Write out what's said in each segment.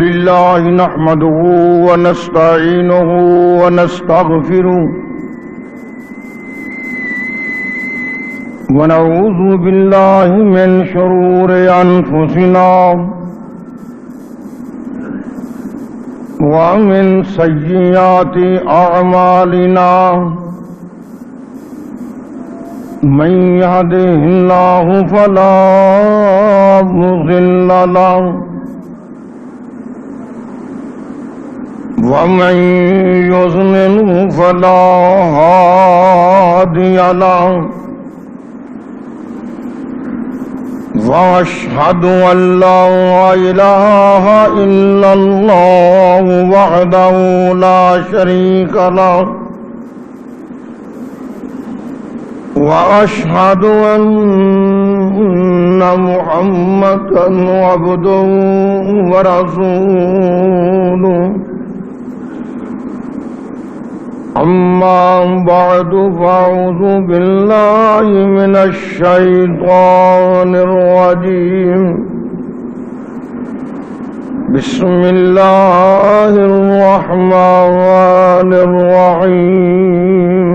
لله نحمده ونستعينه ونستغفره ونعوذ بالله من شرور أنفسنا ومن سيئات أعمالنا من يهده الله فلا مضل له ومن يضلل فلا هادي له وأشهد أن لا إله إلا الله وحده لا شريك له وأشهد أن محمدا عبده ورسوله أما بعد فأعوذ بالله من الشيطان الرجيم بسم الله الرحمن الرحيم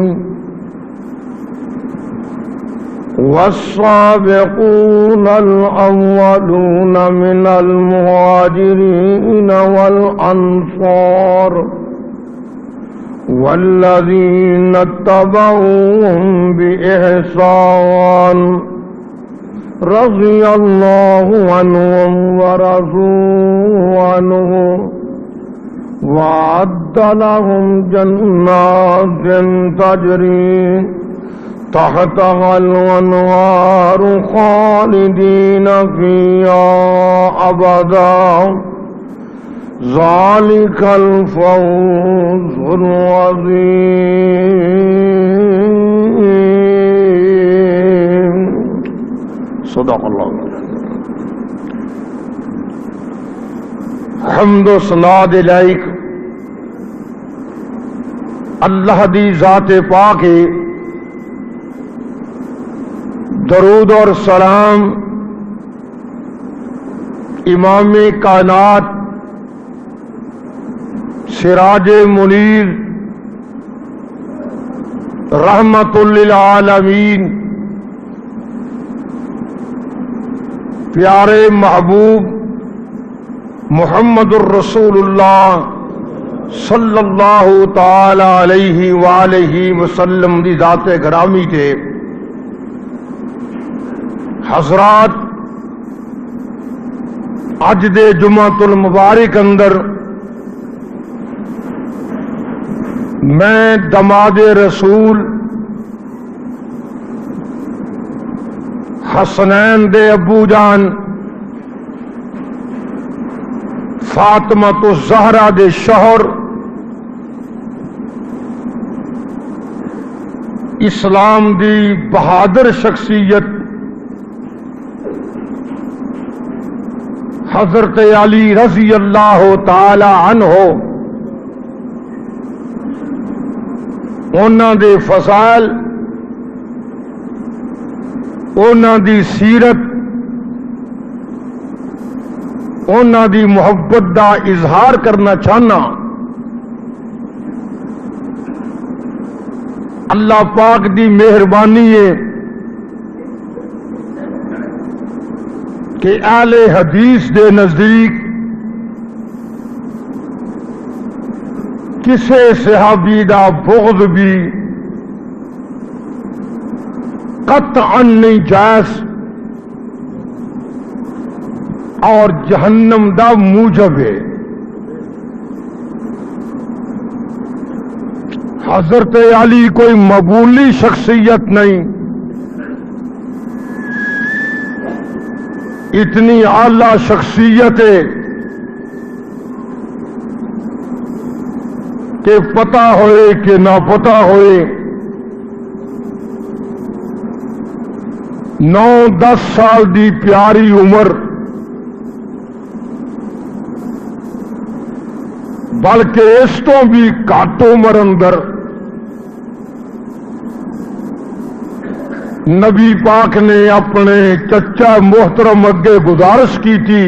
والسابقون الأولون من المهاجرين والأنصار والذين اتبعوهم بإحسان رضي الله عنهم ورضوا عنه وأعد لهم جنات تجري تحتها الأنهار خالدين فيها أبدا ذلك الفوز العظيم صدق اللہ. حمد و ثنا لائق اللہ دی ذات پاک ہے. درود اور سلام امام کائنات سراج منیر رحمت للعالمین پیارے محبوب محمد الرسول اللہ صلی اللہ تعالی علیہ وآلہ وسلم دی ذات گرامی تے. حضرات اج دے جمعۃ المبارک اندر میں دماد رسول حسنین دے ابو جان فاطمۃ الزہرا دے شوہر اسلام دی بہادر شخصیت حضرت علی رضی اللہ تعالی عنہ انہاں دے فضائل انہاں دی سیرت انہاں دی محبت دا اظہار کرنا چاہنا. اللہ پاک دی مہربانی ہے کہ اہل حدیث دے نزدیک کسے صحابی دا بغض بھی قطعاً نہیں جائز اور جہنم دا موجب ہے. حضرت علی کوئی مقبولی شخصیت نہیں، اتنی اعلی شخصیت ہے کہ پتہ ہوئے کہ نہ پتہ ہوئے 9-10 سال دی پیاری عمر بلکہ اس تو بھی گھٹ عمر اندر نبی پاک نے اپنے چچا محترم اگے گزارش کی تھی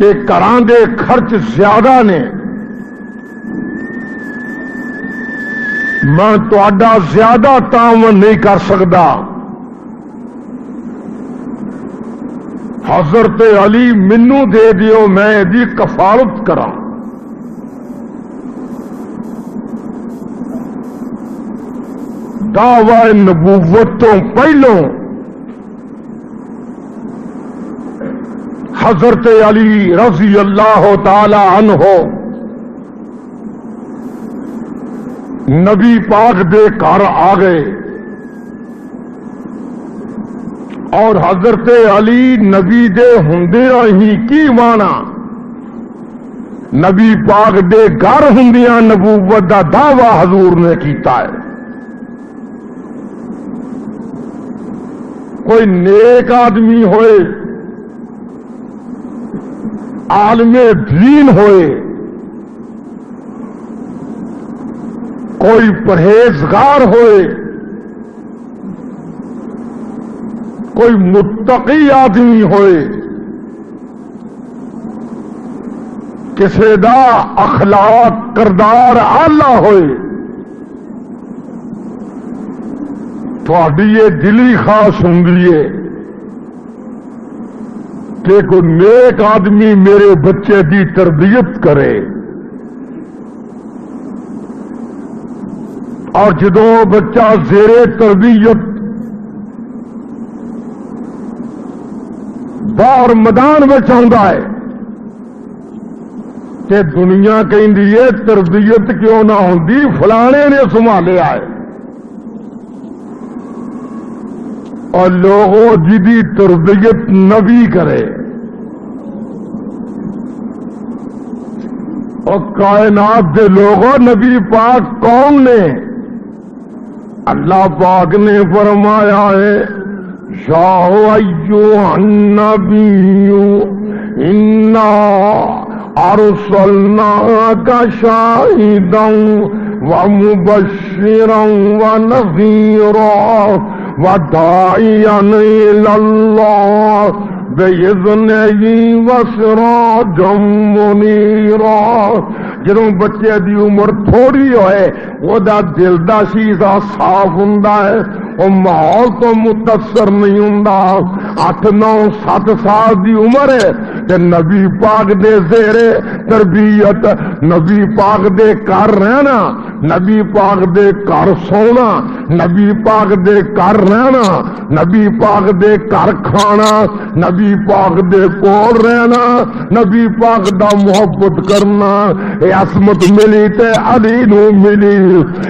کہ گھراں دے خرچ زیادہ نے، میں تہاڈا زیادہ تعاون نہیں کر سکتا، حضرت علی مینوں دے دیو میں دی کفالت کراں۔ دعوی نبوت تو پہلوں حضرت علی رضی اللہ تعالی عنہ نبی پاک دے گھر آ گئے، اور حضرت علی نبی دے ہوندیاں ہی کی مانا نبی پاک دے گھر ہوندیاں نبوت دا دعوی حضور نے کیتا ہے۔ کوئی نیک آدمی ہوئے، عالم دین ہوئے، کوئی پرہیزگار ہوئے، کوئی متقی آدمی ہوئے، کسی دا اخلاق کردار آلہ ہوئے، تھوڑی یہ دلی خواہش ہوندی ہے کہ کوئی نیک آدمی میرے بچے دی تربیت کرے، اور جدوں بچہ زیر تربیت باہر میدان میں آتا ہے کہ دنیا کہندی ہے تربیت کیوں نہ ہوندی، فلانے نے سنبھالیا ہے، اور لوگوں جدی تربیت نبی کرے، اور کائنات دے لوگوں نبی پاک کون نے؟ اللہ پاک نے فرمایا ہے یا ایھا النبی انا ارسلناک شاہدا ومبشرا ونذیرا وداعیا الی اللہ بِإِذْنِهِ وَسِرَاجًا مُنِيرًا۔ جدوں بچے دی عمر تھوڑی ہوئے وہ دا دل دا شیزہ صاف ہوندا ہے، وہ ماحول تو متاثر نہیں ہوندا۔ 8-9-7 سال دی عمر ہے تے نبی پاک دے زیر تربیت، نبی پاک دے گھر رہنا، نبی پاک دے گھر سونا، نبی پاک دے گھر رہنا، نبی پاک دے گھر کھانا، نبی پاک دے کول رہنا، نبی پاک دا محبت کرنا، اے عصمت ملی تے علی نو ملی،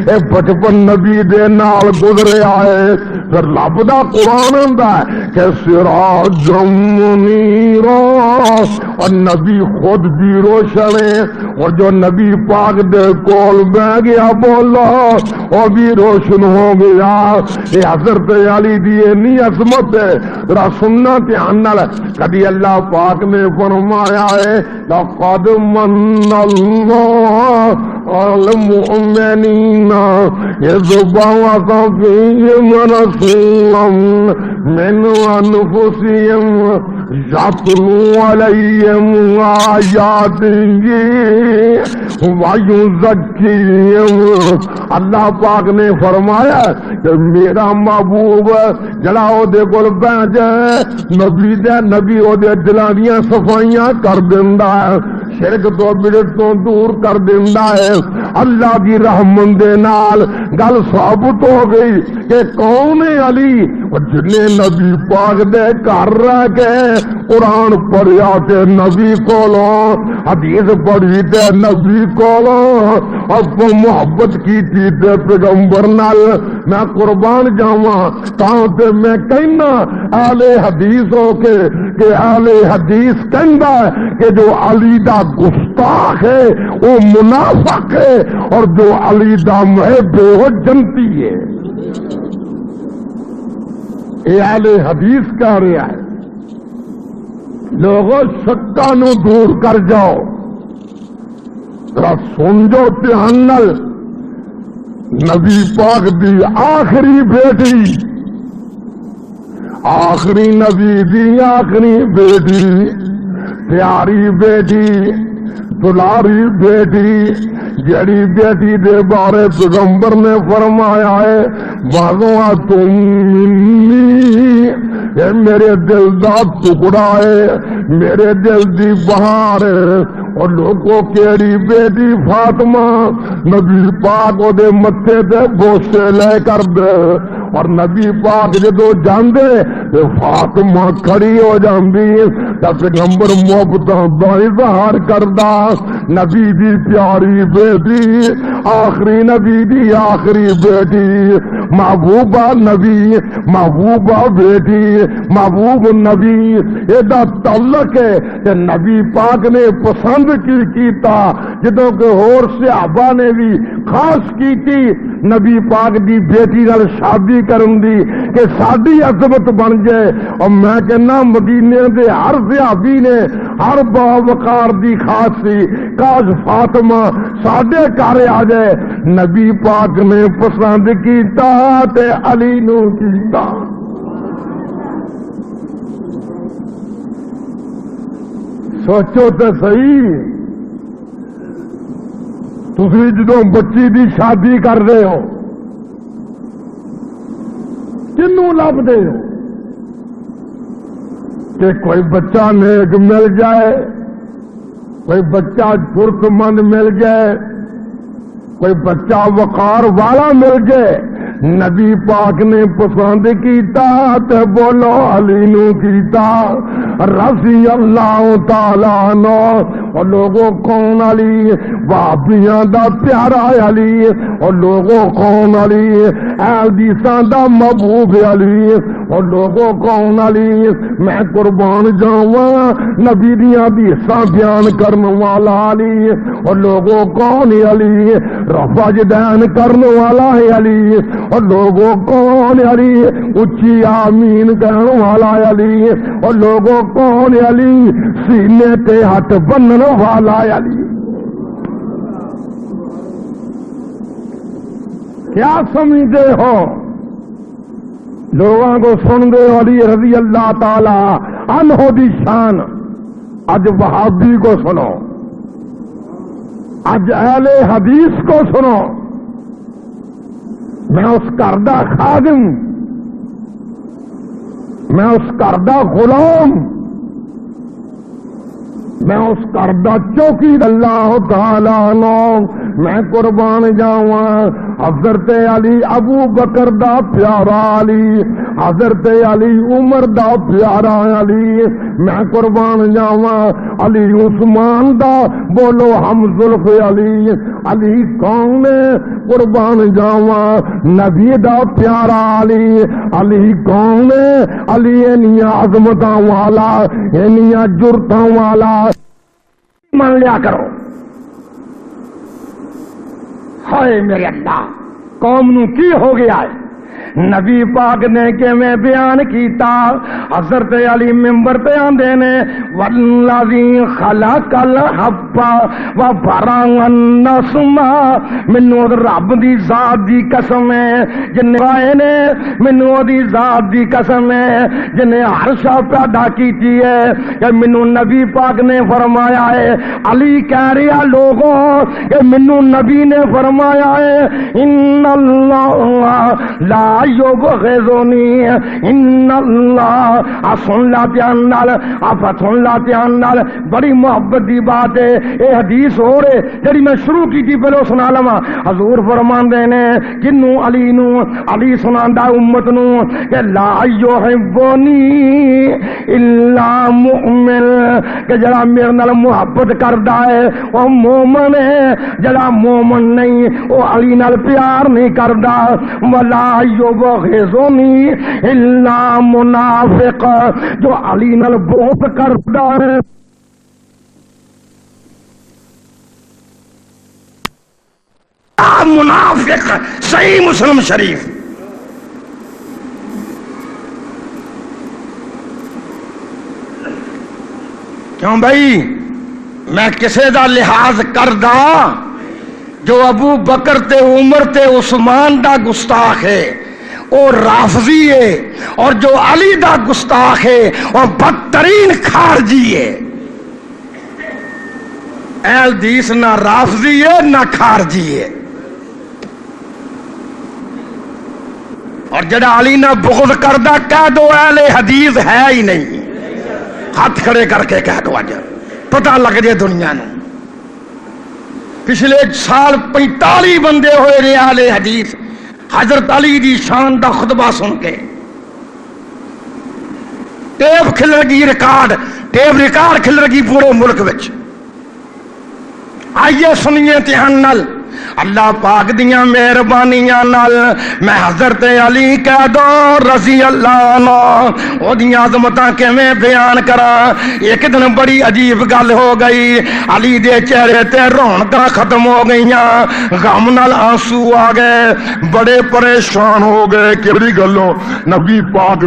اے بچپن نبی دے نال گزریا ہے۔ پھر رب دا قرآن آندا ہے کہ سراج منیرا، اور نبی خود بھی روشن ہے، اور جو نبی پاک دے کول بیٹھ گیا بولا وہ بھی روشن ہو گیا۔ یہ حضرت علی دی اتنی عظمت ہے، ذرا سننا دھیان نال۔ کبھی اللہ پاک نے فرمایا ہے لقد من اللہ علی المؤمنین اذ بعث فیہم رسولا من انفسہم یتلو علیہم آیاتہ ویزکیہم۔ اللہ پاک نے فرمایا کہ میرا محبوب جڑا او دے کول بیٹھ جائے نبی او دے دلاں دیاں صفائیاں کر دیندا ہے، شرک تو بدعت تو دور کر دیندا ہے۔ اللہ دی رحمت دے نال گل ثابت ہو گئی کہ کون ہے علی؟ جنے نبی پاک دے گھر رہ کے قرآن پڑھیا تے نبی کولوں، حدیث پڑھی تے نبی کولوں، اور محبت کی تے پیغمبر نال۔ میں قربان جاواں تاں تے میں کہنا اہل حدیث ہو کے کہ اہل حدیث کہندا ہے کہ جو علی دا گستاخ ہے وہ منافق ہے، اور جو علی دا محب ہے وہ جنتی ہے۔ یہ اہل حدیث کہہ رہا ہے۔ لوگوں شکا نو دور کر جاؤ، ذرا سن جو دھیان نال۔ نبی پاک دی آخری بیٹی، آخری نبی دی آخری بیٹی پیاری بیٹی دلاری بیٹی جڑی بیٹی دے بارے پیغمبر نے فرمایا ہے بازوا تم منی، یہ میرے دل دا ٹکڑا ہے، میرے دل دی بہار ہے۔ اور لوگوں کیڑی بیٹی فاطمہ نبی پاک دے متھے تے بوسے لے کر دے، اور نبی پاک جدو جاندے تے فاطمہ کھڑی ہو جاندی تے پیغمبر محبتاں دا اظہار کردا۔ نبی دی پیاری بیٹی، آخری نبی دی آخری بیٹی، محبوبہ نبی، محبوبہ بیٹی، محبوب نبی، ایڈا تعلق ہے کہ نبی پاک نے پسند کیتا جدوں کہ اور صحابہ نے بھی خاص کیتی نبی پاک دی بیٹی نال شادی کرن دی کہ ساڈی عظمت بن جائے۔ اور میں کہنا مدینے دے ہر صحابی نے ہر باوقار دی خاص سی، کاش فاطمہ ساڈے گھر آ جائے۔ نبی پاک نے پسند کیتا تے علی نو کیتا۔ سوچو تے صحیح، تسی جدوں بچی دی شادی کر رہے ہو کنوں لبدے ہو کہ کوئی بچہ نیک مل جائے، کوئی بچہ جرت مند مل جائے، کوئی بچہ وقار والا مل جائے۔ نبی پاک نے پسند کیتا تے بولو علی نو کیتا رضی اللہ تعالی عنہ۔ اور لوگوں کون علی؟ وہابیاں دا پیارا علی، اور لوگوں کون علی؟ اہل حدیثاں دا محبوب علی، اور لوگوں کون علی؟ میں قربان جاواں نبی دیاں حدیثاں بیان کرن والا علی، اور لوگوں کون علی؟ رفع جدین کرن والا ہے علی، اور لوگوں کون علی؟ اچھی آمین کہنے والا علی، اور لوگوں کون علی؟ سینے تے ہاتھ بننے والا علی۔ کیا سمجھتے ہو؟ لوگوں کو سن دے علی رضی اللہ تعالی عنہ دی شان۔ اج وہابی کو سنو، اج اہل حدیث کو سنو۔ میں اس گھر دا خادم، میں اس گھر دا غلام، میں اس گھر دا چوکی اللہ تعالی عنہ میں قربان جاواں۔ حضرت علی ابو بکر دا پیارا علی، حضرت علی عمر دا پیارا علی، میں قربان جاواں۔ علی عثمان دا بولو ہم زلف علی، علی کون قربان جاواں؟ نبی دا پیارا علی، علی کون؟ علی انیاں عظمتاں والا، انیاں جرتاں والا۔ مان لیا کرو۔ ہائے میرے اللہ، قوم نو کی ہو گیا ہے؟ نبی پاک نے کیویں بیان کیتا؟ حضرت علی ممبر تے آندے نے والذی خلق الحب وبرأ النسمہ، مینوں رب دی ذات دی قسم ہے جن وائے نے، مینوں دی ذات دی قسم ہے جن ہر شے پیدا کیتی ہے کہ مینوں نبی پاک نے فرمایا ہے۔ علی کہہ رہا لوگوں کہ مینوں نبی نے فرمایا ہے ان اللہ لا یبغضنی، ان اللہ سن لا دھیان نال، آپ سن لا دھیان نال، بڑی محبت دی بات ہے۔ اے حدیث ہو رہے جڑی میں شروع کی تھی پہلو سنا لواں۔ حضور فرماندے نے کنوں؟ علی نو۔ علی سناندا امت نو کہ لا یحبنی الا مؤمن، کہ جڑا میرے نال محبت کردا ہے او مومن ہے، جڑا مومن نہیں او علی نال پیار نہیں کردا۔ ولا یبغضنی الا منافق، جو علی نال بغض کردا ہے منافق۔ صحیح مسلم شریف۔ کیوں بھائی؟ میں کسے دا لحاظ کردا؟ جو ابو بکر تے عمر تے عثمان دا گستاخ ہے وہ رافضی ہے، اور جو علی دا گستاخ ہے وہ بدترین خارجی ہے۔ اہل حدیث نہ رافضی ہے نہ خارجی ہے، اور جڑا علی نہ بغض کردہ کہہ دو اہل حدیث ہے ہی نہیں، ہاتھ کھڑے کر کے کہہ دو اج پتہ لگ جائے دنیا نو۔ پچھلے سال 45 بندے ہوئے نے اہل حدیث حضرت علی دی شان دا خطبہ سن کے، ٹیپ کھل لگی ریکارڈ کھل لگی پورے ملک وچ۔ آئیے سنیے دھیان نال، اللہ پاک دیاں مہربانیاں نال میں حضرت علی کہہ دو رضی اللہ عنہ او دیاں عظمتاں کیویں بیان کراں۔ ایک دن بڑی عجیب گل ہو گئی، علی دے چہرے تے رونقاں ختم ہو گئیاں، غم نال آنسو آ گئے، بڑے پریشان ہو گئے۔ کیڑی گلوں؟ نبی پاک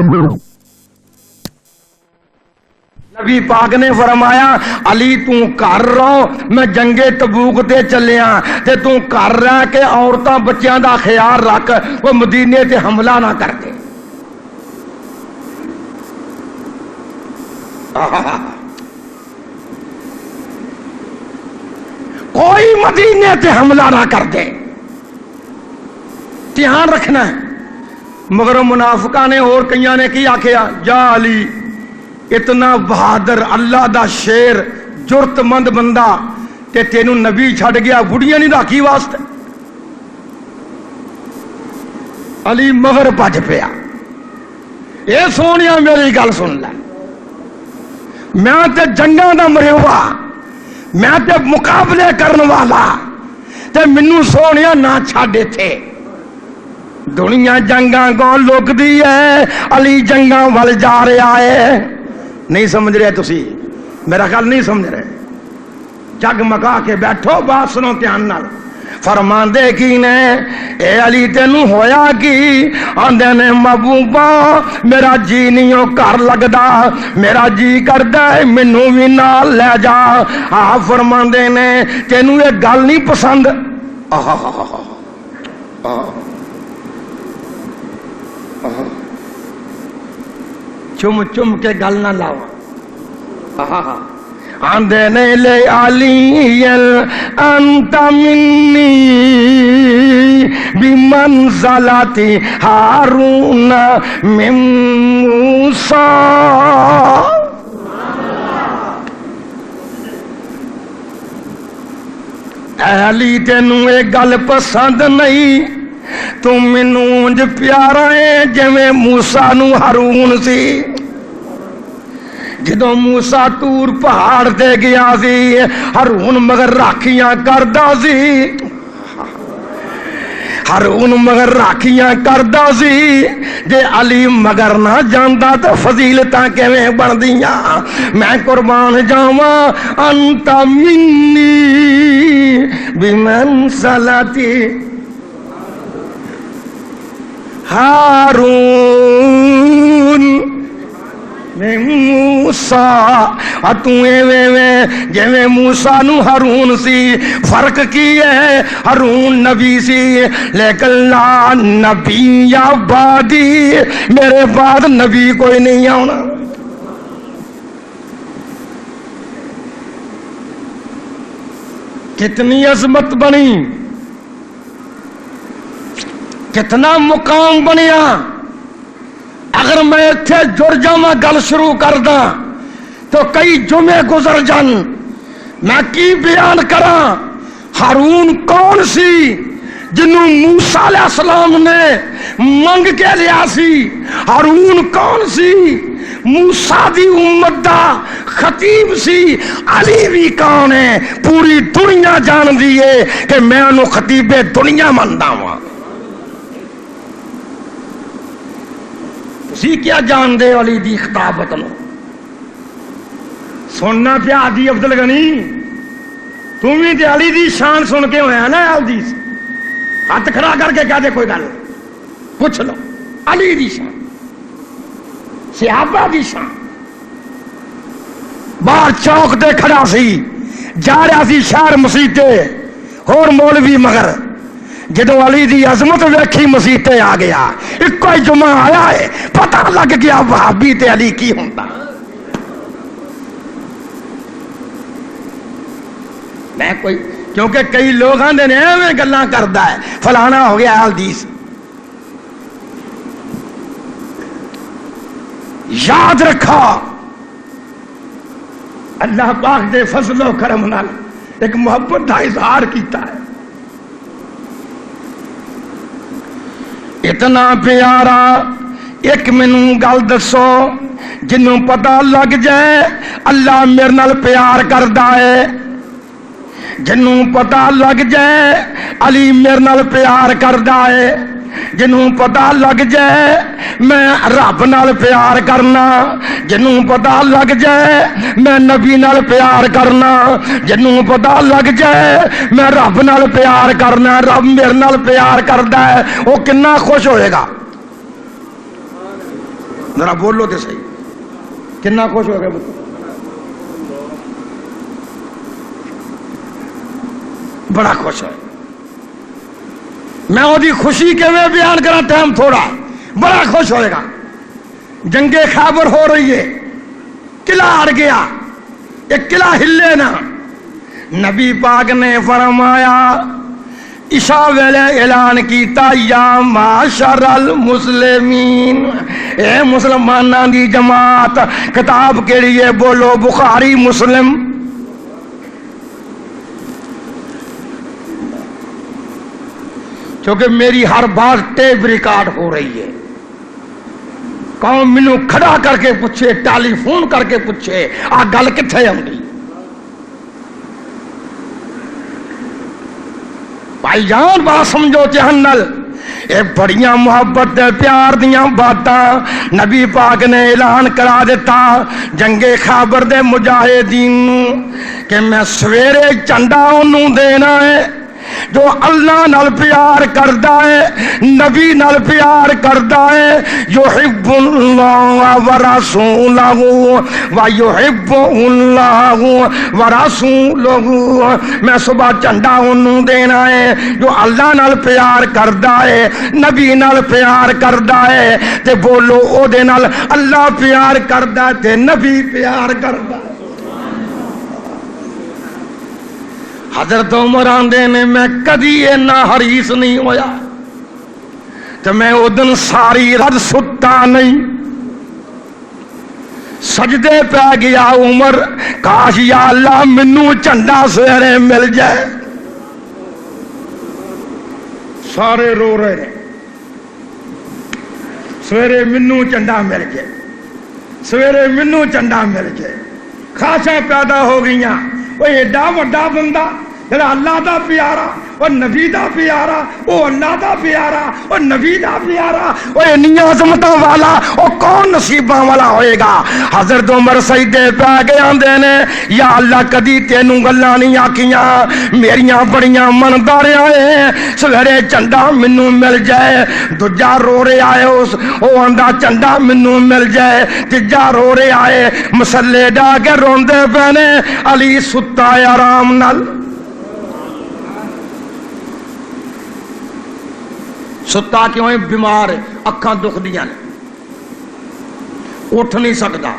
نبی پاک نے فرمایا علی تو کر رہو، میں جنگ تبوک تے چلیا تے تو کر رہا کہ عورتاں بچیاں دا خیال رکھ، وہ مدینے تے حملہ نہ کر دے۔ کوئی مدینے تے حملہ نہ کر دے، دھیان رکھنا ہے۔ مگر منافقہ نے اور کئیاں نے کی آکھیا، جا علی اتنا بہادر اللہ دا شیر جرت مند بندہ تے تینوں نبی چھڑ گیا، بڑھیاں نہیں راکھی واسطے۔ علی مگر بج پیا، اے سونیا میری گل سن لے، میں تے جنگاں دا مروا، میں تے مقابلے کرن والا، تے منوں سونیا نہ چھڈ تھے۔ دنیا جنگاں کو لک دی ہے، علی جنگاں ول جا رہا ہے۔ نہیں سمجھ رہے تسی، میرا خیال نہیں سمجھ رہے۔ جگ مکا کے بیٹھو، بات سنو دھیان نال۔ فرماندے کی نے اے علی تینوں ہویا کی؟ آندے نے محبوبا میرا جی نہیں گھر لگدا، میرا جی کردا ہے مینوں بھی نال لے جا۔ آپ فرماندے نے تینوں یہ گل نہیں پسند؟ چم چم کے گل نہ لاؤ۔ آندے نے لے علی انت منی بمنزلت ہارون من موسیٰ۔ اے علی تینوں اے گل پسند نہیں، تو مینوں انج پیارا ہے جویں موسیٰ نو ہارون سی۔ جدوں موسیٰ طور پہاڑ تے گیا سی، ہارون مگر راکھیاں کردا سی، ہارون مگر راکھیاں کردا سی۔ جے علی مگر نہ جاندا تے فضیلتاں کیویں بندیاں؟ میں قربان جاواں، انت منی بمنزلتی ہارون میں موسیٰ۔ جویں موسیٰ نو ہارون سی، فرق کی ہے؟ ہارون نبی سی، لیکن لا نبی یا بعدی، میرے بعد نبی کوئی نہیں آنا۔ کتنی عظمت بنی، کتنا مقام بنیا۔ اگر میں اتھے جڑ جاواں گل شروع کر دا تو کئی جمعے گزر جان، میں کی بیان کراں؟ ہارون کون سی جنوں موسیٰ علیہ السلام نے منگ کے لیا سی؟ ہارون کون سی؟ موسیٰ دی امت دا خطیب سی۔ علی بھی کون ہے؟ پوری دنیا جان دیئے کہ میں انہوں خطیب دنیا مندہ ہوں۔ اسی کیا جان دے علی دی خطابت نو؟ سننا پیا عادی افضل غنی، تم بھی تے علی دی شان سن کے ہویا نا؟ علی ہاتھ کھڑا کر کے کہہ دے کوئی گل، پوچھ لو علی دی شان، صحابہ دی شان۔ باہر چوک تے کھڑا سی، جا رہا سی شہر مسیتے، اور مولوی مگر جدو علی دی عظمت ویکھی مسیتے آ گیا۔ ایک کوئی جمعہ آیا ہے، پتہ لگ گیا وہابی تے علی کی ہوندا۔ میں کوئی کیونکہ کئی لوگ آندے نے ایویں گلاں کردا ہے فلانا ہو گیا حدیث. یاد رکھا اللہ پاک دے فضل و کرم نال ایک محبت دا اظہار کیتا ہے اتنا پیارا. ایک مینوں گل دسو جنوں پتہ لگ جائے اللہ میرے نال پیار کردا ہے, جنوں پتہ لگ جائے علی میرے نال پیار کردا ہے, جنوں پتہ لگ جائے میں رب نال پیار کرنا, جنوں پتہ لگ جائے میں نبی نال پیار کرنا, جنوں پتہ لگ جائے میں رب نال پیار کرنا, رب میرے نال پیار کردا ہے, وہ کنا خوش ہوئے گا. ذرا بولو تے صحیح, کنا خوش ہوئے گا. بڑا خوش ہے. میں وہ خوشی کے میں بیان کرا, ٹائم تھوڑا. بڑا خوش ہوئے گا. جنگ خیبر ہو رہی ہے, قلعہ اڑ گیا, ایک قلعہ ہلے نا. نبی پاک نے فرمایا عشاء ویلے اعلان کیتا یا معاشر المسلمین, اے مسلماناں دی جماعت. کتاب کیڑی ہے؟ بولو بخاری مسلم. کیونکہ میری ہر بات ٹیپ ریکارڈ ہو رہی ہے. قوم مینوں کھڑا کر کے پوچھے, ٹیلی فون کر کے پوچھے آ گل کتھے آؤں. بھائی جان بات سمجھو چہنل, اے بڑیاں محبت دے پیار دیاں باتاں نبی پاک نے اعلان کرا دیتا جنگ خیبر دے مجاہدین کہ میں سویرے چنڈا انہوں دینا ہے جو اللہ نال پیار کردا ہے, نبی نال پیار کردا ہے. یحب اللہ ورسولہ ویحب اللہ ورسولہ. میں صبح چنڈا انہوں دینا ہے جو اللہ نال پیار کردا ہے, نبی نال پیار کردا ہے. تے بولو او دے نال اللہ پیار کردا ہے تے نبی پیار کردا ہے. حضرت عمر آندے نے میں کدی اینا حریص نہیں ہویا تو میں او دن ساری رات ستا نہیں, سجدے پہ گیا عمر, کاش یا اللہ منو چنڈا سویرے مل جائے. سارے رو رہے ہیں سویرے منو چنڈا مل جائے, سویرے منو چنڈا مل جائے. خاصا پیدا ہو گئیاں. وہ ایڈا وڈا بندہ جڑا اللہ دا پیارا, وہ نبی دا پیارا, وہ اللہ دا پیارا, وہ نبی دا پیارا, وہ انی عظمتاں والا, وہ کون نصیباں والا ہوئے گا. حضرت عمر سجدے پہ گئے آندے نے یا اللہ کدی تینوں گلاں نہیں آکھیاں, میریاں بڑیاں منداریاں ہیں, سویرے چنڈا منوں مل جائے. دوجا رو رہے آئے او آندا چنڈا منوں مل جائے. تیجا رو رہے آئے مسلے ڈا کے روندے پے نے, علی ستا ہے آرام نال. ستا کیوں ہے؟ بیمار ہے, اکھاں دکھ دیاں نے, اٹھ نہیں سکتا.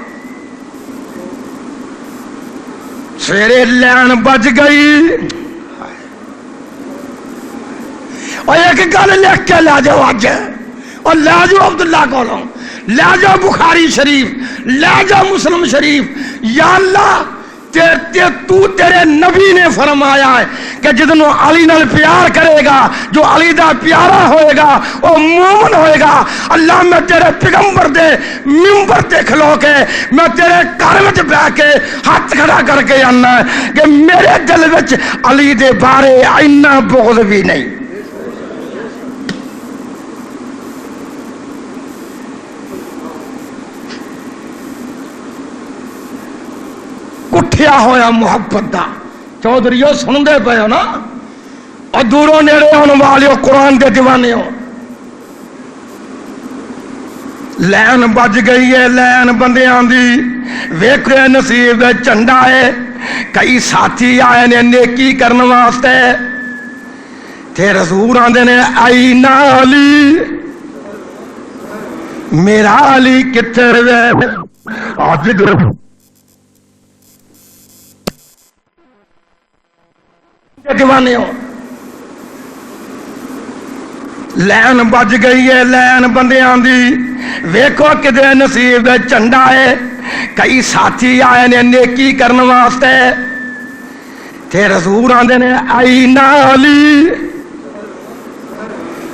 سویرے لین بج گئی. اور ایک گل لکھ کے لے جاؤ اج, اور لے جاؤ عبداللہ کولوں, لے جاؤ بخاری شریف, لے جاؤ مسلم شریف. یا اللہ تیرے نبی نے فرمایا ہے کہ جدنوں علی نال پیار کرے گا, جو علی دا پیارا ہوئے گا وہ مومن ہوئے گا. اللہ میں تیرے پیغمبر دے منبر تے کھلو کے میں تیرے گھر وچ بیٹھ کے ہاتھ کھڑا کر کے آنا ہے کہ میرے دل وچ علی دے بارے اینا بغض بھی نہیں. اٹھیا ہویا محبت دا. چودھریو سن دے پے ہو نا, اور دوروں نیڑے ہونے والے قرآن دے دیوانے ہو. لین بج گئی ہے, لین بندیاں دی ویکھے نصیب چنڈا ہے. کئی ساتھی آئے نے نیکی کرنے واسطے, تے رسول آندے نے اینا علی, میرا علی کتھے رہے. آج دیوانے ہو لین بج گئی ہے لین بندیاں دی ویکھو کدے نصیب چنڈا ہے کئی ساتھی آئے نے نیکی کرنے واسطے تے حضور آندے نے آئی نالی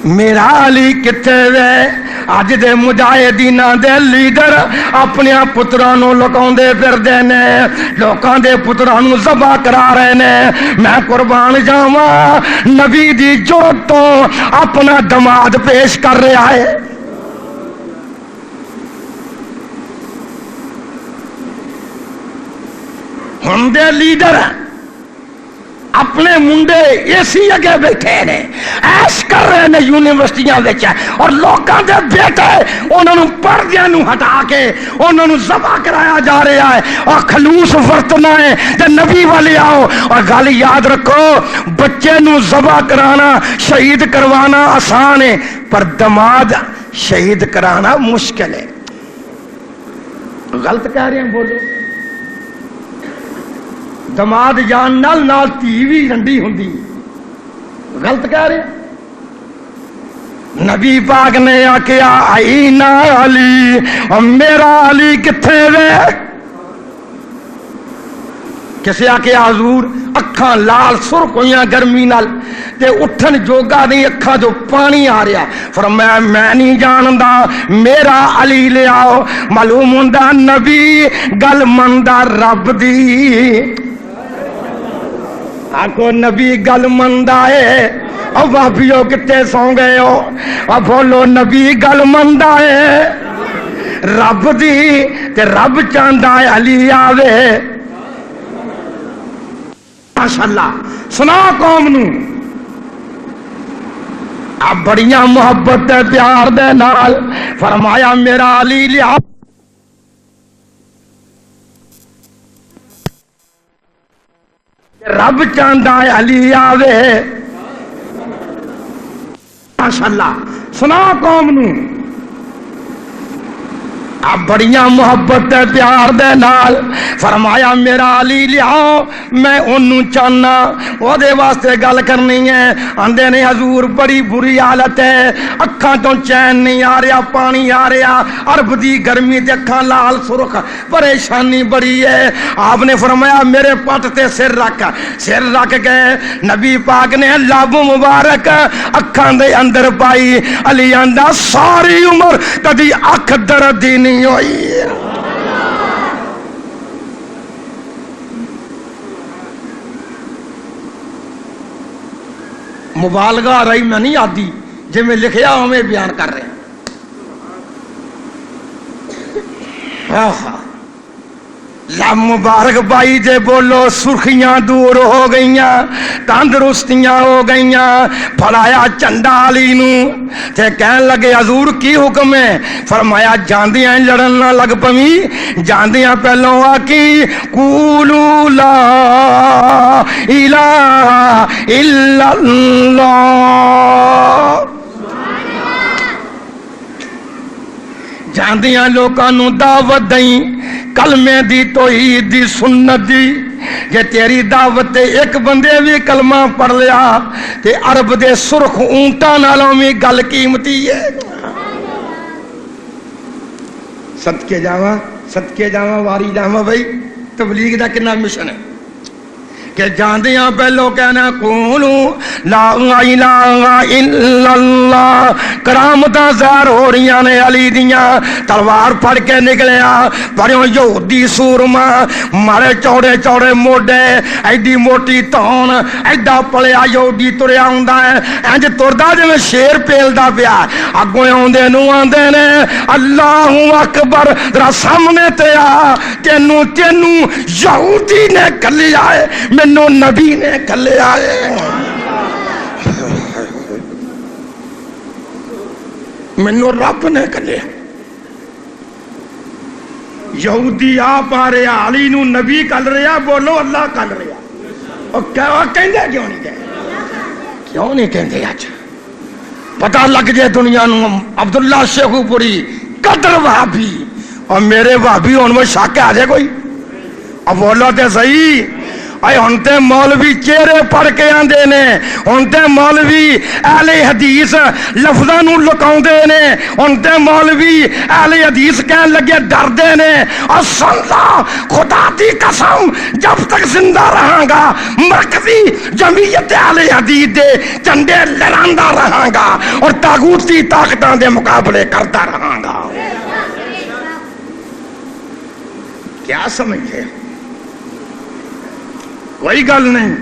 میرا علی کتے وے اج دے مجاہدیناں دے لیڈر اپنے پتراں نوں لکاوندے پھردے نے لوکاں دے پتراں نوں ذبح کرا رہے نے میں قربان جاواں نبی دی جرت تو اپنا دماد پیش کر رہا ہے ہن دے لیڈر اپنے منڈے اسی اگے بیٹھے نے ایش کر رہے نے یونیورسٹیاں وچ اور لوکاں دے بیٹے انہاں نوں پردیاں نوں ہٹا کے انہاں نوں ذبح کرایا جا رہا ہے اور خلوص ورتنا ہے تے نبی والے آؤ اور گل یاد رکھو بچے نوں ذبح کرانا شہید کروانا آسان ہے پر دماد شہید کرانا مشکل ہے غلط کہہ رہے ہیں بولو دماد جان نال تھی بھی رنڈی ہوندی غلط کہہ رہے نبی پاک نے آکھیا آئی نا علی اور میرا علی کتھے وے کسے آکھیا حضور اکھاں لال سرخ ہویاں گرمی نال تے اٹھن جوگا نہیں اکھاں جو پانی آ رہا فرمایا میں نہیں جاندا میرا علی لے آؤ معلوم ہوندا نبی گل مندا رب دی آکو نبی گل مندا ہے او بھابیو کتے سو گئے ہو او بولو نبی گل مندا ہے رب دی تے رب چاہندا ہے علی آوے ماشاءاللہ سنا قوم نو اب بڑیاں محبت تے پیار دے نال فرمایا میرا علی لیا رب چاہندا ہے علی آوے ماشاءاللہ سنا قوم نو اب بڑیاں محبت تے پیار دے نال فرمایا میرا علی لیاؤ میں انہوں چاہنا وہ دے واسطے گل کرنی ہے آندے نے حضور بڑی بری حالت ہے اکھاں تو چین نہیں آ رہا پانی آ رہا عرب دی گرمی تے اکھاں لال سرخ پریشانی بڑی ہے آپ نے فرمایا میرے پٹ تے سر رکھ گئے نبی پاک نے لب مبارک اکھاں دے اندر پائی علی آندا ساری عمر کدی اکھ درد دی نہیں ہوئی مبالغہ رہی میں نہیں آتی جی میں لکھیا ہمیں بیان کر رہے ہیں لب مبارک بائی جے بولو سرخیاں دور ہو گئیاں تندرستیاں ہو گئیاں پھلایا چنڈا علی نو تے کہن لگے حضور کی حکم ہے فرمایا جاندیاں لڑن نہ لگ پویں جاندیاں پہلوں آکی قولو لا الہ الا اللہ جاندیاں لوکاں نو دعوت دیں کلمے دی توحید دی سنت دی جے تیری دعوت تے ایک بندے بھی کلمہ پڑھ لیا تے عرب دے سرخ اونٹاں نالوں میں گل قیمتی ہے صدقے جاواں واری جاواں بھائی تبلیغ دا کنا مشن ہے کہ جاندیاں پہلو کہنا قولو لا الہ الا اللہ کرامتاں ظاہر ہو رہیاں نے علی دیاں تلوار پھڑ کے نکلیا پڑھو یہودی سورما مارے چوڑے چوڑے موڈے ایڈی موٹی تون ایڈا پلیا یہودی تریا ہوندا ہے انج تردا جویں شیر پیلدا پیا اگوں اوندے نو آندے نے اللہ اکبر ذرا سامنے تے آ تینوں یہودی نے کلیا ہے مینوں نبی نے کلے آئے مینوں رب نے کلے یہودی آپ آ رہا علی نو نبی کل رہا بولو اللہ کل رہا اور کہندے کیوں نہیں کہندے اج پتہ لگ جائے دنیا نو عبداللہ شیخو پوری قدر وہابی اور میرے وہابی ہون میں شک آ جائے کوئی اب بولو تے صحیح اے ہن تے مولوی چہرے پڑھ کے آندے نے، ہن تے مولوی اہل حدیث لفظاں نوں لکاوندے نے، ہن تے مولوی اہل حدیث کہن لگے ڈردے نے۔ اور سن لا خدا دی قسم، جب تک زندہ رہاں گا مرکزی جمعیت اہل حدیث دے جھنڈے لہراندا رہاں گا اور طاغوتی طاقتاں دے مقابلے کرتا رہاں گا۔ کیا سمجھے؟ کوئی گل نہیں،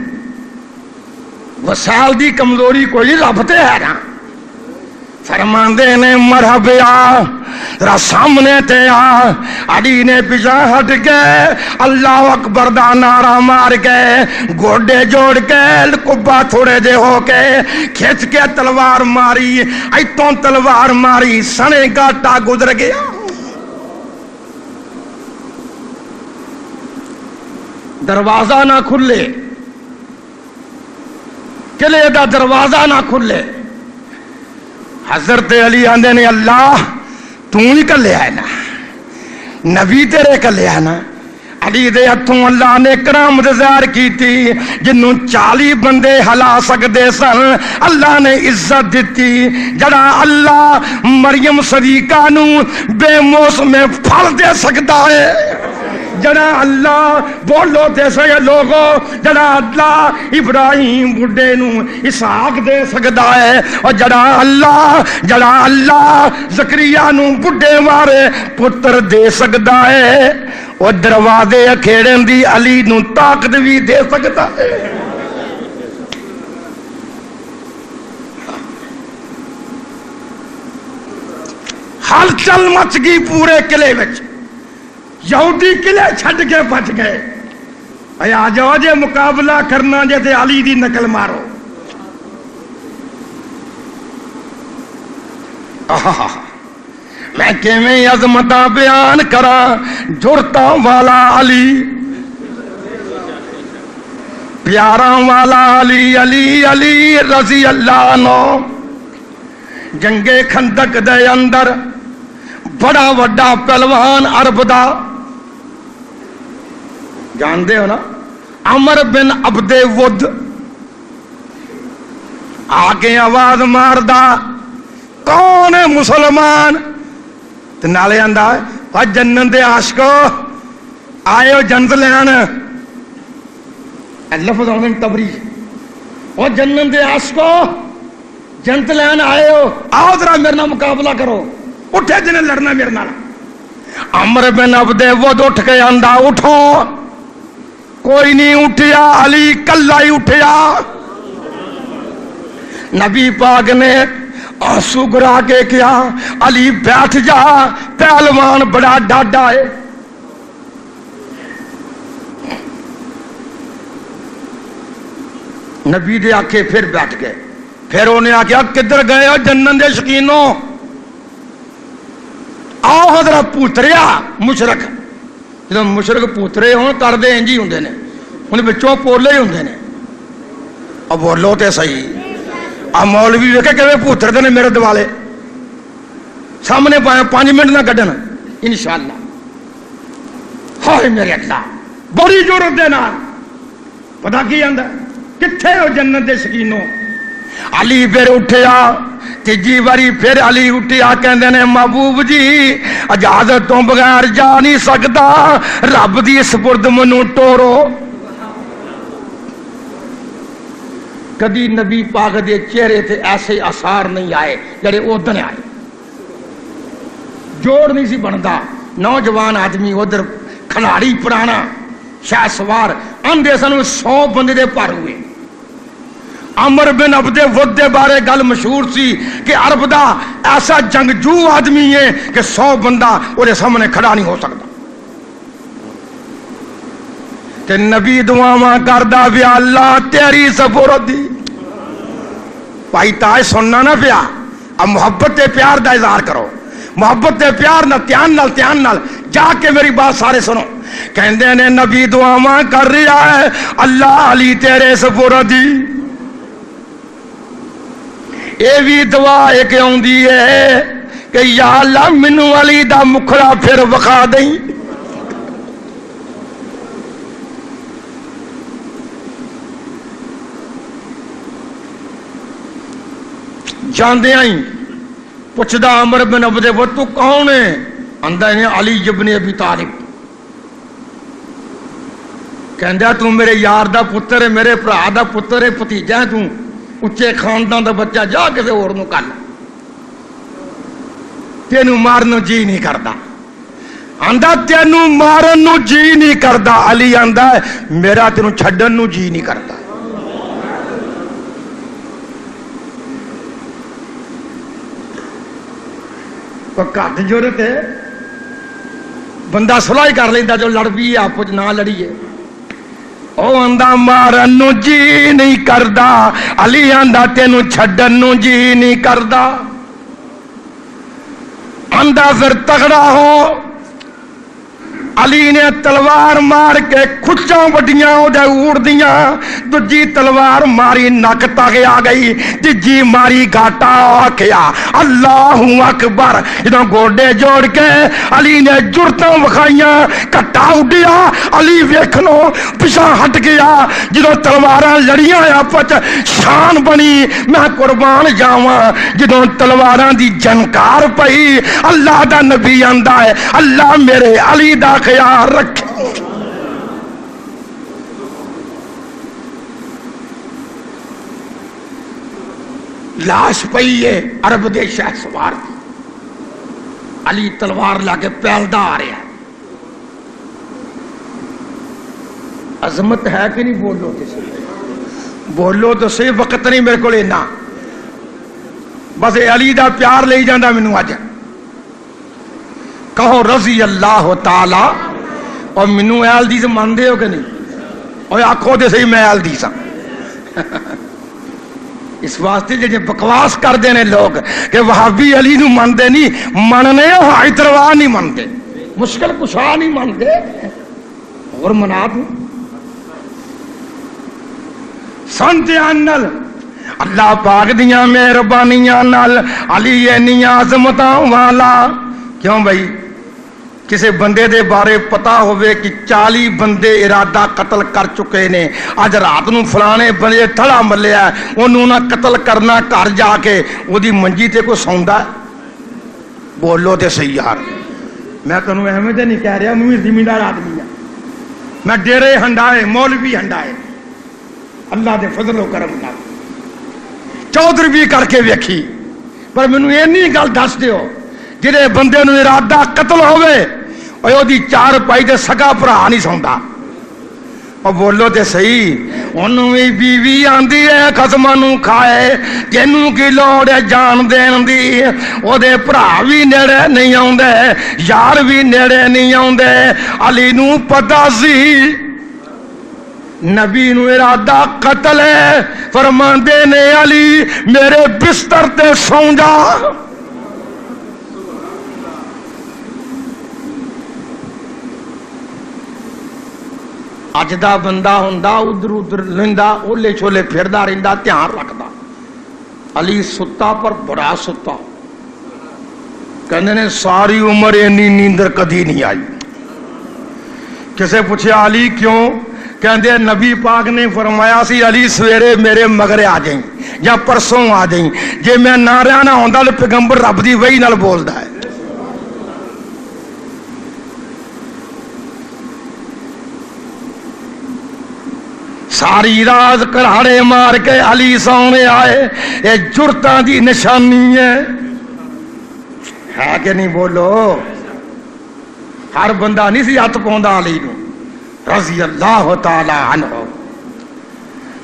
وسائل دی کمزوری کوئی رب تے ہے نا۔ فرماندے نے مرحبا ذرا سامنے تے آ، علی نے پیچھے ہٹ گئے، اللہ اکبر دا نعرہ مار کے گوڈے جوڑ کے کبا تھوڑے جے ہو کے کھچ کے تلوار ماری، ایتوں تلوار ماری سنے گاٹا گزر گیا۔ دروازہ نہ کھلے، قلعے دا دروازہ نہ کھلے۔ حضرت علی آندے نے اللہ تو ہی کلے ہے نا، نبی تیرے کلے ہے نا۔ علی دے ہتھوں اللہ نے کرامت ظاہر کی تھی، جنوں 40 بندے ہلا سکدے سن اللہ نے عزت دیتی۔ جڑا اللہ مریم صدیقہ نو بے موسم پھل دے سکتا ہے، جڑا اللہ بولو تے سے لوگو، جڑا اللہ ابراہیم بڈھے نو اسحاق دے سکدا ہے، اور جڑا اللہ زکریا نو بڈھے مارے پتر دے سکدا ہے، اور دروازے کھیڑن دی علی نو طاقت بھی دے سکدا ہے۔ ہلچل مچ گئی پورے قلعے وچ، یہودی قلعے چھڈ کے بچ گئے۔ اے آ جاؤ جے مقابلہ کرنا جے تے علی دی نقل مارو۔ میں کیویں عظمتاں بیان کراں، جرتاں والا علی، پیاراں والا علی، علی علی رضی اللہ عنہ۔ جنگ خندق دے اندر بڑا وڈا پہلوان عرب دا، جاندے ہو نا، عمر بن عبد ود، آگے آواز ماردا کون ہے مسلمان، تے نالے آندا ہے جنت دے عاشقو آئے ہو جنت لین۔ لفظ ہوندے تبری، او جنت دے عاشقو جنت لین آئے ہو، آؤ ذرا میرے نال مقابلہ کرو، اٹھے جنہیں لڑنا میرے نال۔ عمر بن عبد ود اٹھ کے آندا اٹھو، کوئی نہیں اٹھیا، علی کلا ہی اٹھیا۔ نبی پاک نے آنسو گرا کے کیا علی بیٹھ جا، پہلوان بڑا ڈاڈا ہے۔ نبی دے آکھے پھر بیٹھ گئے، پھر انہیں آکھیا کدھر گئے ہو جنت دے شکینوں، آؤ حضرت پوتریا مشرک۔ جب مشرک پوترے ہوں کردے انجی ہوں نے، انہیں بچوں پولے ہی ہوں نے۔ اب بولو تے صحیح، اب مولوی ویکھے کہ پوتر دے نے میرے دوالے سامنے پائے 5 منٹ نہ کڈن انشاءاللہ۔ ہائے میرے اللہ، بڑی جرت دے نال پتہ کی آندا کتھے ہو جنت دے شکینوں۔ علی پھر اٹھیا، تیجی باری پھر علی اٹھیا، کہندے نے محبوب جی اجازت تو بغیر جا نہیں سکتا، رب دی سپرد منو ٹورو۔ کدی نبی پاک دے چہرے تے ایسے آثار نہیں آئے جڑے ادھر آئے، جوڑ نہیں سی بنتا۔ نوجوان آدمی ادھر کھلاڑی پرانا شاہ سوار آندے سن 100 بندے دے پر ہوئے۔ عمر بن عبد ود دے بارے گل مشہور سی کہ عرب دا ایسا جنگجو آدمی ہے کہ 100 بندہ وہ سامنے کھڑا نہیں ہو سکتا۔ تے نبی دعاواں کردا ویا اللہ تیری سپرد دی۔ بھائی تاج سننا نہ پیا، اب محبت تے پیار دا اظہار کرو، محبت تے پیار نہ دھیان نال جا کے میری بات سارے سنو۔ کہندے نے نبی دعاواں کر رہا ہے اللہ علی تیرے سپرد دی۔ اے بھی دعا ایک آندی ہے کہ یا اللہ مینوں علی دا مکھڑا پھر وکھا دیں۔ جاندیاں ہی پوچھدا عمر بن عبد وہ تو کون ہے؟ آندا ہے علی ابن ابی طالب۔ کہندا تو میرے یار دا پتر ہے، میرے بھرا دا پتر ہے، بھتیجا ہے، تو اچے خاندان دا بچہ، جا کسے اور نو کر تینوں مارن جی نہیں کردا۔ آندا تینوں مارن نو جی نہیں کردا، علی آندا ہے میرا تینوں چھڈن نو جی نہیں کردا۔ گھٹ جرت ہے بندہ صلح ہی کر لیندا، جو لڑ بھی آپ نہ لڑیے۔ او آندا مارن نو جی نہیں کردا، علی آندا تینوں چھڈن نو جی نہیں کردا۔ آندا پھر تگڑا ہو۔ علی نے تلوار مار کے کھچاں وڈیاں اودے اوڑ دیاں، دجی تلوار ماری نک تک آ گئی، تیجی ماری گھاٹا آکھیا اللہ اکبر۔ جدوں گوڈے جوڑ کے علی نے جرتاں وکھائیاں، کٹا اڈیا، علی ویکھنو پیچھے ہٹ گیا۔ جدوں تلواراں لڑیاں آپس شان بنی، میں قربان جاواں جدوں تلواراں دی جنکار پئی، اللہ دا نبی آندا ہے اللہ میرے علی دا خیال رکھے۔ لاش پئی ہے عرب دے شاہ سوار دی، علی تلوار لا کے پیلدا آ رہا ہے۔ عظمت ہے کہ نہیں؟ بولو تو صحیح، بولو تو صحیح، وقت نہیں میرے کو لینا، بس علی دا پیار لے جاندہ مینوں اج۔ کہو رضی اللہ تعالی، اور مینوں اہل دی سے ماندے ہو کہ نہیں؟ اور آکھو دے صحیح میں اہل دی سا۔ اس واسطے جے بکواس کر دینے لوگ کہ وہابی علی نو ماندے نہیں، مننے حیدروا نہیں ماندے، مشکل کشا نہیں ماندے، اور منا دوں سنتے آنل اللہ پاک دیاں مہربانیاں نال علی اینی عظمتاں والا۔ کیوں بھائی؟ کسی بندے دے بارے پتا ہوئے کہ 40 بندے ارادہ قتل کر چکے نے، اج رات نو فلانے بندے تھڑا ملیا ہے، انہوں نہ قتل کرنا، گھر جا کے وہ دی منجی تے کوئی سوندا ہے؟ بولو تے صحیح یار، میں تنوں احمد نہیں کہہ رہا، میں زمیندار آدمی ہوں، میں ڈیرے ہنڈائے مولوی ہنڈائے، اللہ دے فضل و کرم نال چودھری بھی کر کے ویکھی، پر مینوں اینی گل دس دیو جڑے بندے نو ارادہ قتل ہوئے اور دی چار پائی تے سگا بھرا نہیں سوندا۔ اور بولو تے صحیح، انہوں بھی بیوی آندی ہے قسماں نو کھائے، تینوں کی لوڑ ہے جان دین دی، او دے بھرا بھی نیڑے نہیں آوندے، یار بھی نیڑے نہیں آوندے۔ علی نو پتہ سی نبی نو ارادہ قتل ہے، فرماندے نے علی میرے بستر تے سو جا۔ اج دا بندہ ہوندا ادھر ادھر لیندا، اولے چھولے پھردا رہندا، دھیان رکھدا۔ علی ستا پر بڑا ستا، کہندے نے ساری عمر اینی نیندر کدی نہیں آئی۔ کسے پوچھا علی کیوں؟ کہندے نبی پاک نے فرمایا سی علی سویرے میرے مگرے آ جائیں یا پرسوں آ جائیں، جے میں نہ رہنا ہوندا تو پیغمبر رب دی وحی نال بولدا ہے۔ ساری رات کراڑے مار کے علی سونے آئے، یہ جرتاں دی نشانی ہے کہ نہیں؟ بولو، ہر بندہ نہیں سی ہاتھ پوندا علی نو رضی اللہ تعالی عنہ۔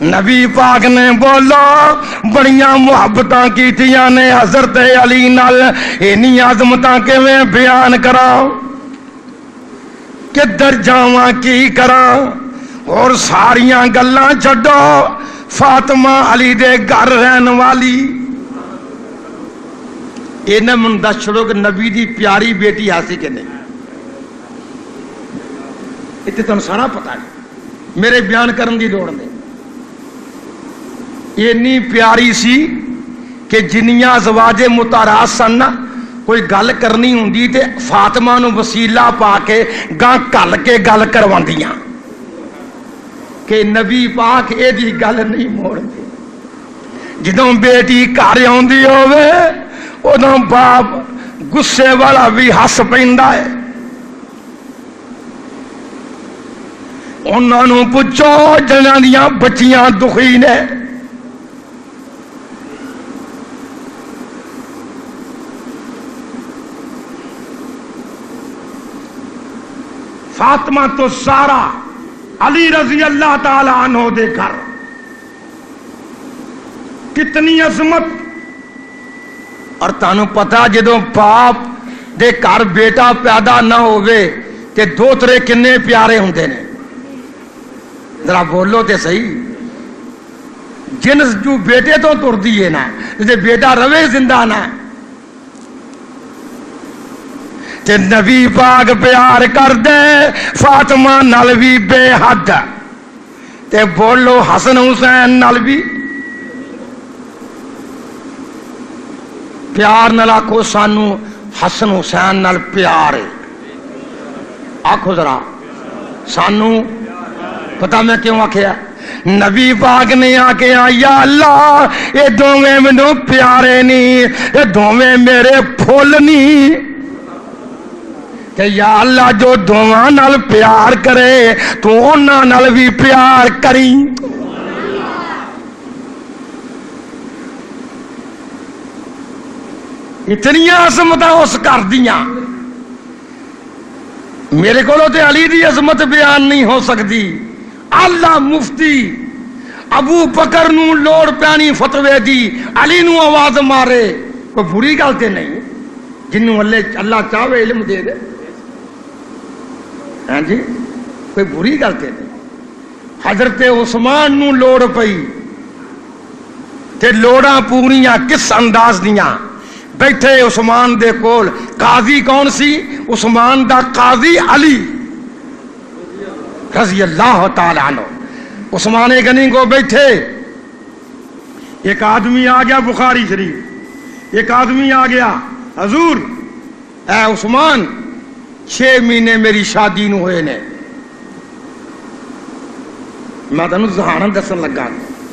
نبی پاک نے بولو بڑیاں محبتاں کیتیاں نے حضرت علی نال، اینی عظمتاں کیویں بیان کراں، کدھر جاواں کی کراں، اور ساریاں گلاں چھڈو، فاطمہ علی دے گھر رہن والی۔ انہیں من دس چھڑو کہ نبی دی پیاری بیٹی آسی کہ نہیں، اتنے تم سارا پتا ہے، میرے بیان کرن دی لوڑ نہیں۔ اینی پیاری سی کہ جنیاں ازواج مطہرات سن، کوئی گل کرنی ہوندی تے فاطمہ نو وسیلہ پا کے گاں کل کے گل کرواندیاں کہ نبی پاک اے دی گل نہیں موڑ دے۔ جدوں بیٹی گھر آندی ہووے ادوں باپ غصے والا بھی ہس پیندا ہے. انہاں نوں پوچھو جنہاں دیاں بچیاں دکھی نے. فاطمہ تو زہرا علی رضی اللہ تعالی عنہ دے گھر کتنی عظمت. اور تانوں پتا جدوں باپ دے گھر بیٹا پیدا نہ ہوئے تے دوترے کنے پیارے ہوندے نے. ذرا بولو تے صحیح. جنس جو بیٹے تو تر دیے نا جے بیٹا روے زندہ نہ تے نبی پاک پیار کر دے فاطمہ نال بھی بے حد. تے بولو حسن حسین نال بھی پیار نال. آکھو سانو حسن حسین نال پیار ہے. آکھو ذرا سانو. پتہ میں کیوں آکھیا؟ نبی پاک نے آکھیا یا اللہ یہ دوویں مینوں پیارے نہیں، یہ دوویں میرے پھول نہیں. کہ یا اللہ جو دوواں نال پیار کرے تو انہاں نال بھی پیار کری. اتنی عظمتاں اس کر دیاں. میرے کولوں تے علی دی عظمت بیان نہیں ہو سکتی. اللہ مفتی ابو بکر نو لوڑ پیانی فتوے دی علی نو آواز مارے کوئی بری گل تے نہیں. جنوں اللہ چاہے علم دے دے. ہاں جی کوئی بری گل تے نہیں. حضرت عثمان نو لوڑ پئی تے لوڑاں پوریاں کس انداز دیاں. بیٹھے عثمان دے کول قاضی کون سی؟ عثمان دا قاضی علی رضی اللہ تعالی عنہ. عثمان غنی کو بیٹھے ایک آدمی آ گیا بخاری شریف. ایک آدمی آ گیا حضور اے عثمان 6 مہینے میری شادی نو ہوئے نے. میں تینوں ذہانت دسن لگا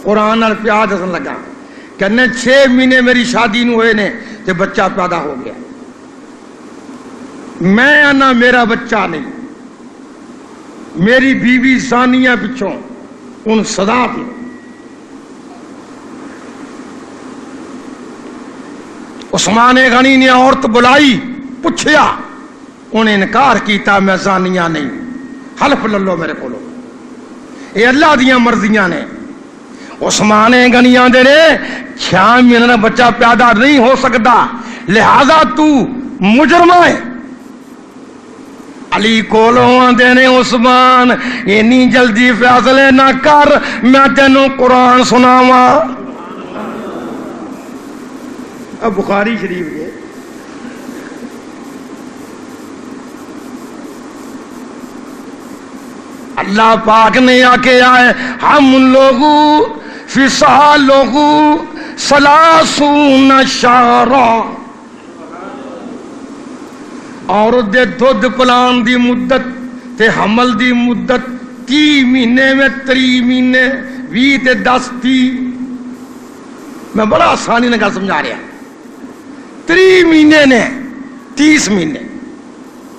قرآن نال پیار دسن لگا. کہنے 6 مہینے میری شادی نو ہوئے نے تے بچہ پیدا ہو گیا. میں آنا میرا بچہ نہیں. میری بیوی زانیہ پچھوں ان صدا تھی. عثمان غنی نے عورت بلائی پوچھیا انہیں انکار کیتا میں زانیہ نہیں. حلف للو میرے کولو یہ اللہ دیاں مرضیاں نے. عثمان غنی آندے نے 6 مہینے بچہ پیدا نہیں ہو سکتا لہذا تو مجرم ہے. علی کولوں آندے نے عثمان اینی جلدی فیصلے نہ کر میں تینوں قرآن سناواں. اب بخاری شریف کے اللہ پاک نے آکھیا ہے ہم لوگوں فصالہ ثلاثون شہرا. عورت دے دودھ پلان دی مدت تے حمل دی مدت 30 مہینے میں 30 مہینے 20 تے 10 30. میں بڑا آسانی نے گل سمجھا رہا. 30 مہینے نے 30 مہینے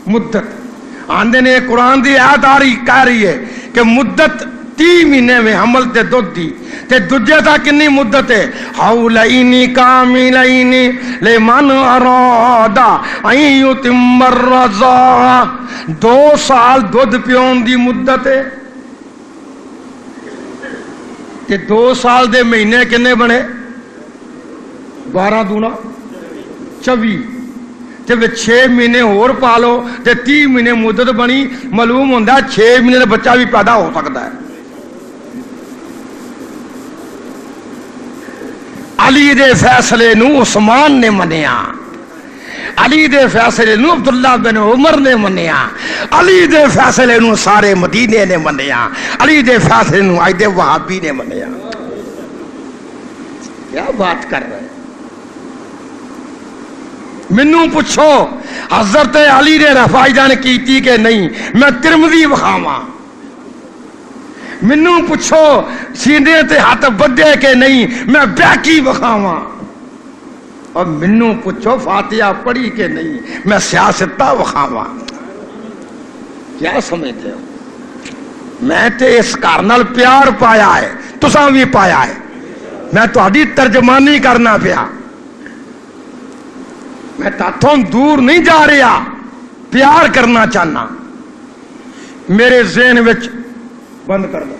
مدت آندے نے. قرآن دی آیت آ رہی کہہ رہی ہے کہ مدت 30 مہینے میں حمل تے دودھ دی تے دجے تا کنی مدت ہے حولینی کاملینی لمن ارادہ ان یتم الرضاعہ. 2 سال دودھ پیون دی مدت ہے تے 2 سال دے مہینے کنے بنے 12 دونا 24 تے 6 مہینے اور پالو تے 30 مہینے مدت بنی. معلوم ہوندہ 6 مہینے دا بچہ بھی پیدا ہو سکتا ہے. علی دے فیصلے نو عثمان نے منیا. علی دے فیصلے نو عبداللہ بن عمر نے منیا. علی دے فیصلے نو سارے مدینے نے منیا. علی دے فیصلے نو عید وہابی نے منیا. کیا بات کر رہے ہیں؟ منوں پوچھو حضرت علی نے رفائی جان کیتی کہ نہیں. میں ترمذی بخاواں مینوں پوچھو سینے تے ہاتھ بڈے کہ نہیں میں بیاکی بخاواں، اور مینوں پوچھو فاتحہ پڑھی کہ نہیں میں سیاستہ وکھاواں۔ کیا سمجھتے ہو؟ میں تے اس گھر نال پیار پایا ہے، تساں بھی پایا ہے، میں تہاڈی ترجمانی کرنا پیا، میں تاتھوں دور نہیں جا رہا، پیار کرنا چاہنا۔ میرے ذہن وچ بند کر دو